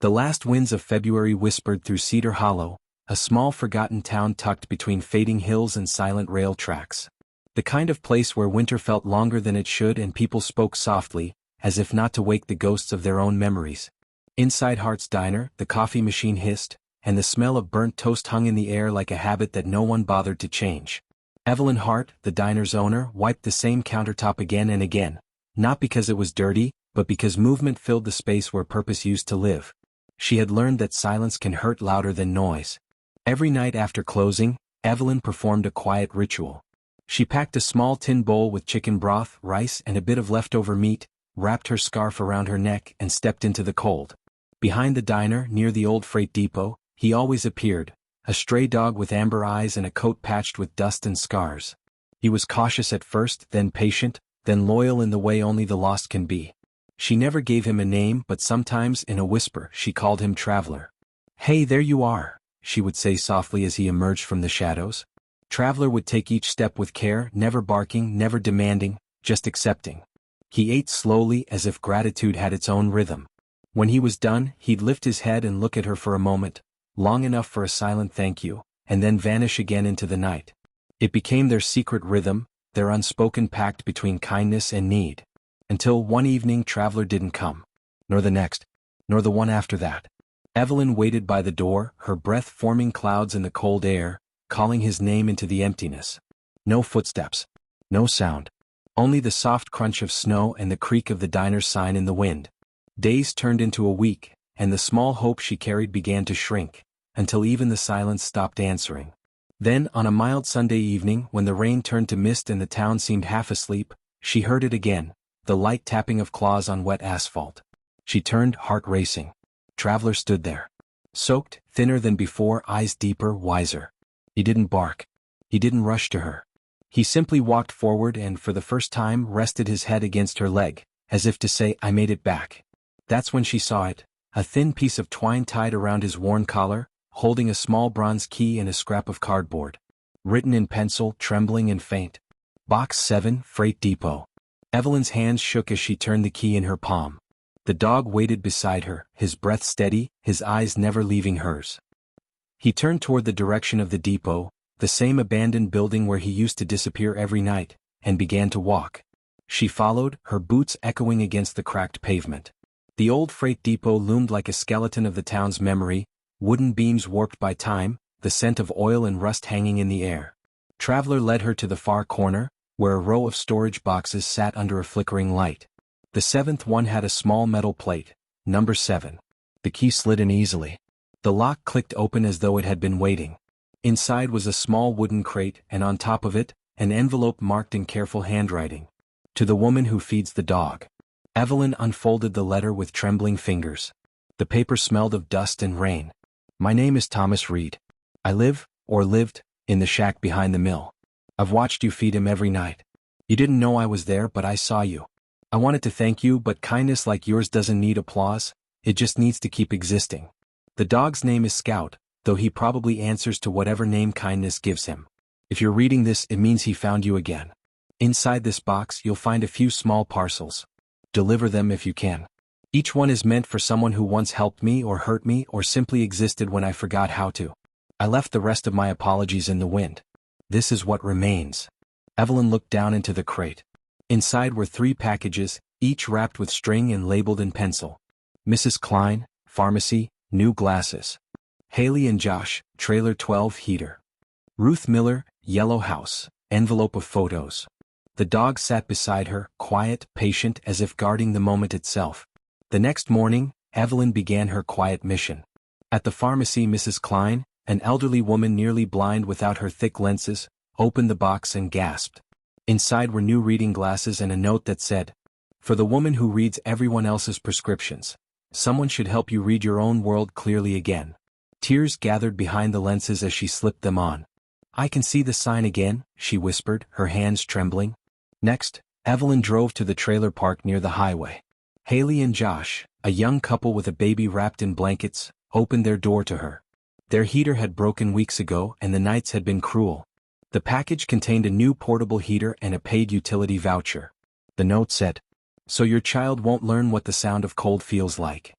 The last winds of February whispered through Cedar Hollow, a small forgotten town tucked between fading hills and silent rail tracks. The kind of place where winter felt longer than it should and people spoke softly, as if not to wake the ghosts of their own memories. Inside Hart's diner, the coffee machine hissed, and the smell of burnt toast hung in the air like a habit that no one bothered to change. Evelyn Hart, the diner's owner, wiped the same countertop again and again, not because it was dirty, but because movement filled the space where purpose used to live. She had learned that silence can hurt louder than noise. Every night after closing, Evelyn performed a quiet ritual. She packed a small tin bowl with chicken broth, rice, and a bit of leftover meat, wrapped her scarf around her neck, and stepped into the cold. Behind the diner, near the old freight depot, he always appeared, a stray dog with amber eyes and a coat patched with dust and scars. He was cautious at first, then patient, then loyal in the way only the lost can be. She never gave him a name, but sometimes, in a whisper, she called him Traveler. "Hey, there you are," she would say softly as he emerged from the shadows. Traveler would take each step with care, never barking, never demanding, just accepting. He ate slowly as if gratitude had its own rhythm. When he was done, he'd lift his head and look at her for a moment, long enough for a silent thank you, and then vanish again into the night. It became their secret rhythm, their unspoken pact between kindness and need. Until one evening Traveler didn't come. Nor the next. Nor the one after that. Evelyn waited by the door, her breath forming clouds in the cold air, calling his name into the emptiness. No footsteps. No sound. Only the soft crunch of snow and the creak of the diner's sign in the wind. Days turned into a week, and the small hope she carried began to shrink, until even the silence stopped answering. Then, on a mild Sunday evening, when the rain turned to mist and the town seemed half asleep, she heard it again, the light tapping of claws on wet asphalt. She turned, heart racing. Traveler stood there. Soaked, thinner than before, eyes deeper, wiser. He didn't bark. He didn't rush to her. He simply walked forward and, for the first time, rested his head against her leg, as if to say, "I made it back." That's when she saw it, a thin piece of twine tied around his worn collar, holding a small bronze key and a scrap of cardboard. Written in pencil, trembling and faint. Box 7, Freight Depot. Evelyn's hands shook as she turned the key in her palm. The dog waited beside her, his breath steady, his eyes never leaving hers. He turned toward the direction of the depot, the same abandoned building where he used to disappear every night, and began to walk. She followed, her boots echoing against the cracked pavement. The old freight depot loomed like a skeleton of the town's memory, wooden beams warped by time, the scent of oil and rust hanging in the air. Traveler led her to the far corner, where a row of storage boxes sat under a flickering light. The seventh one had a small metal plate, number 7. The key slid in easily. The lock clicked open as though it had been waiting. Inside was a small wooden crate, and on top of it, an envelope marked in careful handwriting. To the woman who feeds the dog. Evelyn unfolded the letter with trembling fingers. The paper smelled of dust and rain. "My name is Thomas Reed. I live, or lived, in the shack behind the mill. I've watched you feed him every night. You didn't know I was there, but I saw you. I wanted to thank you, but kindness like yours doesn't need applause, it just needs to keep existing. The dog's name is Scout, though he probably answers to whatever name kindness gives him. If you're reading this, it means he found you again. Inside this box, you'll find a few small parcels. Deliver them if you can. Each one is meant for someone who once helped me or hurt me or simply existed when I forgot how to. I left the rest of my apologies in the wind. This is what remains." Evelyn looked down into the crate. Inside were 3 packages, each wrapped with string and labeled in pencil. Mrs. Klein, Pharmacy, New Glasses. Haley and Josh, Trailer 12 Heater. Ruth Miller, Yellow House, Envelope of photos. The dog sat beside her, quiet, patient, as if guarding the moment itself. The next morning, Evelyn began her quiet mission. At the pharmacy, Mrs. Klein, an elderly woman nearly blind without her thick lenses, opened the box and gasped. Inside were new reading glasses and a note that said, "For the woman who reads everyone else's prescriptions, someone should help you read your own world clearly again." Tears gathered behind the lenses as she slipped them on. "I can see the sign again," she whispered, her hands trembling. Next, Evelyn drove to the trailer park near the highway. Haley and Josh, a young couple with a baby wrapped in blankets, opened their door to her. Their heater had broken weeks ago and the nights had been cruel. The package contained a new portable heater and a paid utility voucher. The note said, "So your child won't learn what the sound of cold feels like.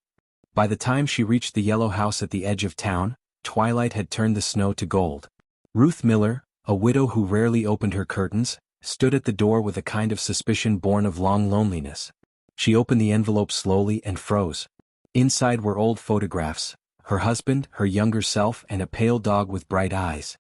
By the time she reached the yellow house at the edge of town, twilight had turned the snow to gold. Ruth Miller, a widow who rarely opened her curtains, stood at the door with a kind of suspicion born of long loneliness. She opened the envelope slowly and froze. Inside were old photographs, her husband, her younger self, and a pale dog with bright eyes.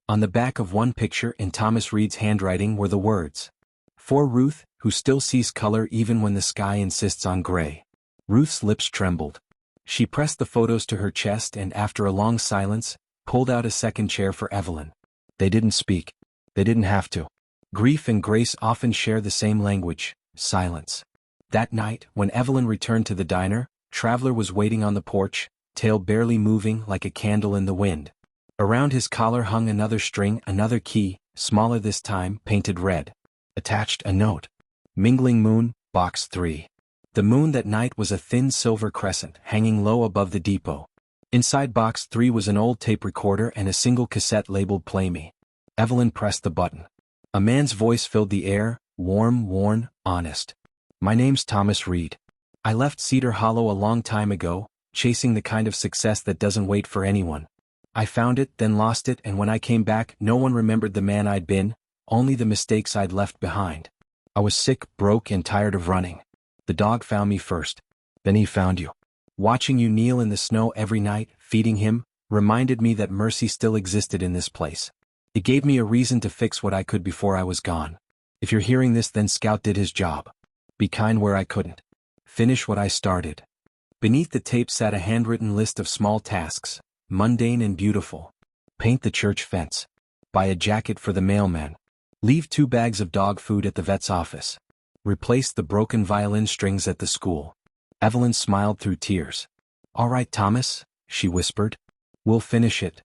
On the back of one picture in Thomas Reed's handwriting were the words, "For Ruth, who still sees color even when the sky insists on gray." Ruth's lips trembled. She pressed the photos to her chest and after a long silence, pulled out a second chair for Evelyn. They didn't speak. They didn't have to. Grief and grace often share the same language, silence. That night, when Evelyn returned to the diner, Traveler was waiting on the porch, tail barely moving like a candle in the wind. Around his collar hung another string, another key, smaller this time, painted red. Attached a note. Mingling Moon, Box 3. The moon that night was a thin silver crescent hanging low above the depot. Inside Box 3 was an old tape recorder and a single cassette labeled Play Me. Evelyn pressed the button. A man's voice filled the air, warm, worn, honest. "My name's Thomas Reed. I left Cedar Hollow a long time ago, chasing the kind of success that doesn't wait for anyone. I found it, then lost it, and when I came back, no one remembered the man I'd been, only the mistakes I'd left behind. I was sick, broke, and tired of running. The dog found me first. Then he found you. Watching you kneel in the snow every night, feeding him, reminded me that mercy still existed in this place. It gave me a reason to fix what I could before I was gone. If you're hearing this, then Scout did his job. Be kind where I couldn't. Finish what I started." Beneath the tape sat a handwritten list of small tasks, mundane and beautiful. Paint the church fence. Buy a jacket for the mailman. Leave 2 bags of dog food at the vet's office. Replace the broken violin strings at the school. Evelyn smiled through tears. "All right, Thomas," she whispered. "We'll finish it."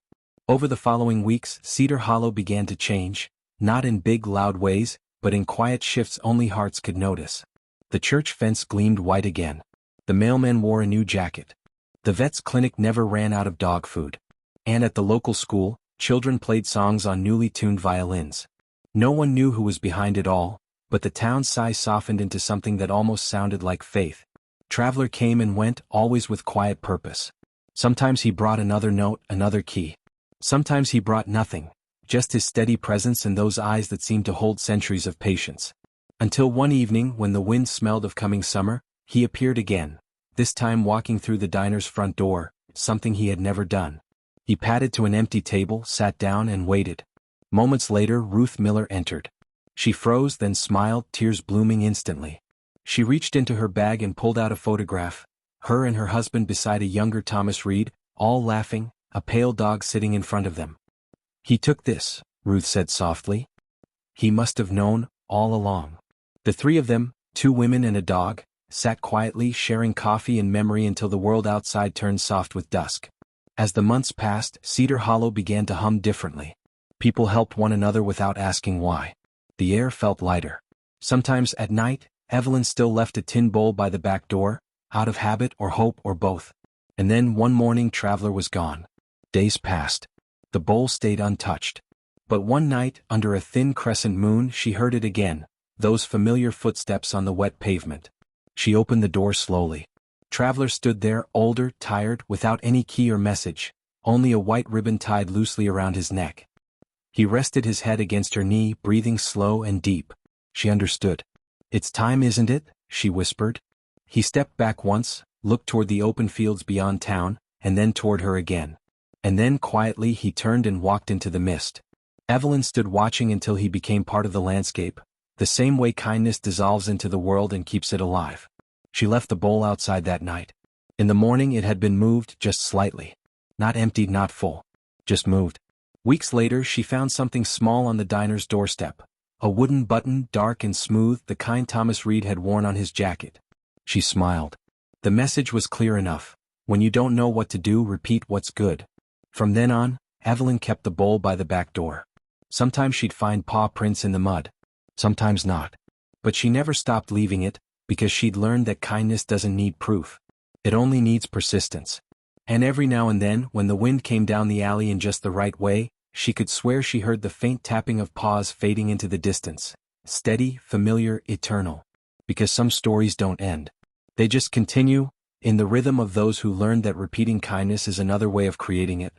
Over the following weeks, Cedar Hollow began to change, not in big, loud ways, but in quiet shifts only hearts could notice. The church fence gleamed white again. The mailman wore a new jacket. The vet's clinic never ran out of dog food. And at the local school, children played songs on newly tuned violins. No one knew who was behind it all, but the town's sigh softened into something that almost sounded like faith. Traveler came and went, always with quiet purpose. Sometimes he brought another note, another key. Sometimes he brought nothing, just his steady presence and those eyes that seemed to hold centuries of patience. Until one evening, when the wind smelled of coming summer, he appeared again, this time walking through the diner's front door, something he had never done. He padded to an empty table, sat down and waited. Moments later, Ruth Miller entered. She froze, then smiled, tears blooming instantly. She reached into her bag and pulled out a photograph, her and her husband beside a younger Thomas Reed, all laughing, a pale dog sitting in front of them. "He took this," Ruth said softly. "He must have known, all along." The 3 of them, 2 women and a dog, sat quietly sharing coffee and memory until the world outside turned soft with dusk. As the months passed, Cedar Hollow began to hum differently. People helped one another without asking why. The air felt lighter. Sometimes at night, Evelyn still left a tin bowl by the back door, out of habit or hope or both. And then one morning Traveler was gone. Days passed. The bowl stayed untouched. But one night, under a thin crescent moon, she heard it again, those familiar footsteps on the wet pavement. She opened the door slowly. Traveler stood there, older, tired, without any key or message, only a white ribbon tied loosely around his neck. He rested his head against her knee, breathing slow and deep. She understood. "It's time, isn't it?" she whispered. He stepped back once, looked toward the open fields beyond town, and then toward her again. And then quietly he turned and walked into the mist. Evelyn stood watching until he became part of the landscape, the same way kindness dissolves into the world and keeps it alive. She left the bowl outside that night. In the morning it had been moved just slightly. Not emptied, not full. Just moved. Weeks later she found something small on the diner's doorstep. A wooden button, dark and smooth, the kind Thomas Reed had worn on his jacket. She smiled. The message was clear enough. When you don't know what to do, repeat what's good. From then on, Evelyn kept the bowl by the back door. Sometimes she'd find paw prints in the mud. Sometimes not. But she never stopped leaving it, because she'd learned that kindness doesn't need proof. It only needs persistence. And every now and then, when the wind came down the alley in just the right way, she could swear she heard the faint tapping of paws fading into the distance. Steady, familiar, eternal. Because some stories don't end. They just continue, in the rhythm of those who learned that repeating kindness is another way of creating it,